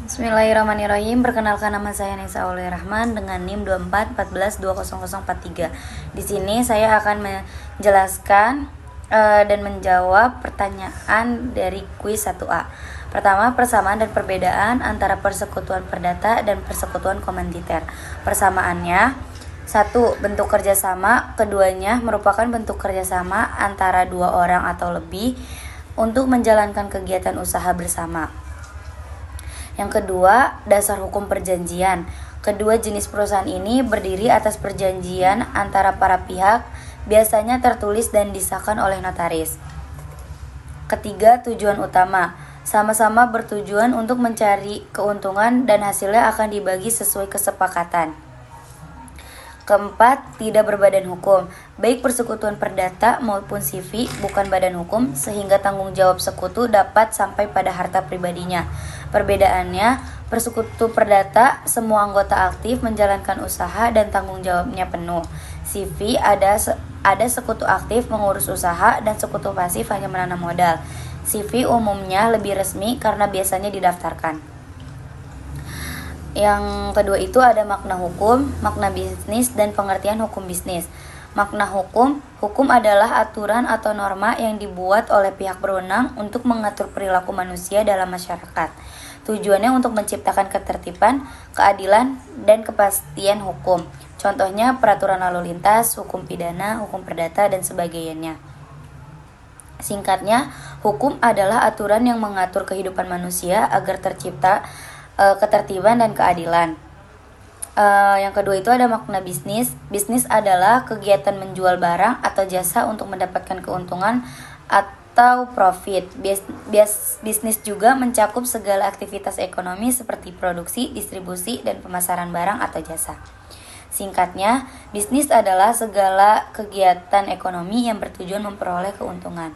Bismillahirrahmanirrahim. Perkenalkan, nama saya Nisa Aulia Rahman dengan NIM 2414200043. Di sini saya akan menjelaskan dan menjawab pertanyaan dari kuis 1A. Pertama, persamaan dan perbedaan antara persekutuan perdata dan persekutuan komanditer. Persamaannya: 1. Bentuk kerjasama. Keduanya merupakan bentuk kerjasama antara dua orang atau lebih untuk menjalankan kegiatan usaha bersama. Yang kedua, dasar hukum perjanjian. Kedua jenis perusahaan ini berdiri atas perjanjian antara para pihak, biasanya tertulis dan disahkan oleh notaris. Ketiga, tujuan utama. Sama-sama bertujuan untuk mencari keuntungan dan hasilnya akan dibagi sesuai kesepakatan. Keempat, tidak berbadan hukum. Baik persekutuan perdata maupun CV bukan badan hukum, sehingga tanggung jawab sekutu dapat sampai pada harta pribadinya. Perbedaannya, persekutu perdata semua anggota aktif menjalankan usaha dan tanggung jawabnya penuh. CV ada sekutu aktif mengurus usaha dan sekutu pasif hanya menanam modal. CV umumnya lebih resmi karena biasanya didaftarkan. Yang kedua itu ada makna hukum, makna bisnis, dan pengertian hukum bisnis. Makna hukum adalah aturan atau norma yang dibuat oleh pihak berwenang untuk mengatur perilaku manusia dalam masyarakat. Tujuannya untuk menciptakan ketertiban, keadilan, dan kepastian hukum. Contohnya peraturan lalu lintas, hukum pidana, hukum perdata, dan sebagainya. Singkatnya, hukum adalah aturan yang mengatur kehidupan manusia agar tercipta ketertiban dan keadilan. Yang kedua itu ada makna bisnis. Bisnis adalah kegiatan menjual barang atau jasa untuk mendapatkan keuntungan atau profit. Bisnis juga mencakup segala aktivitas ekonomi seperti produksi, distribusi, dan pemasaran barang atau jasa. Singkatnya, bisnis adalah segala kegiatan ekonomi yang bertujuan memperoleh keuntungan.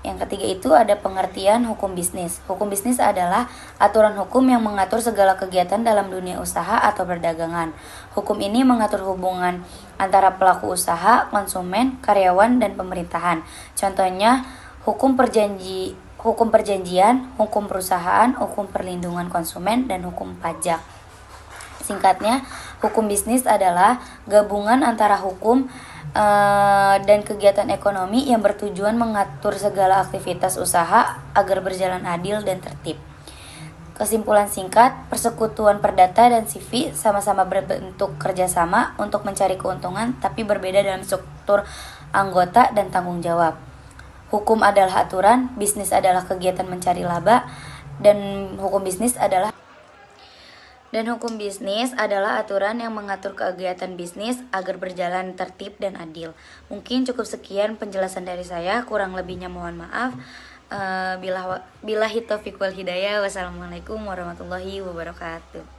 Yang ketiga itu ada pengertian hukum bisnis. Hukum bisnis adalah aturan hukum yang mengatur segala kegiatan dalam dunia usaha atau perdagangan. Hukum ini mengatur hubungan antara pelaku usaha, konsumen, karyawan, dan pemerintahan. Contohnya hukum perjanjian, hukum perusahaan, hukum perlindungan konsumen, dan hukum pajak. Singkatnya, hukum bisnis adalah gabungan antara hukum dan kegiatan ekonomi yang bertujuan mengatur segala aktivitas usaha agar berjalan adil dan tertib. Kesimpulan singkat, persekutuan perdata dan CV sama-sama berbentuk kerjasama untuk mencari keuntungan, tapi berbeda dalam struktur anggota dan tanggung jawab. Hukum adalah aturan, bisnis adalah kegiatan mencari laba, dan hukum bisnis adalah aturan yang mengatur kegiatan bisnis agar berjalan tertib dan adil. Mungkin cukup sekian penjelasan dari saya, kurang lebihnya mohon maaf. Billahi taufiq wal hidayah. Wassalamualaikum warahmatullahi wabarakatuh.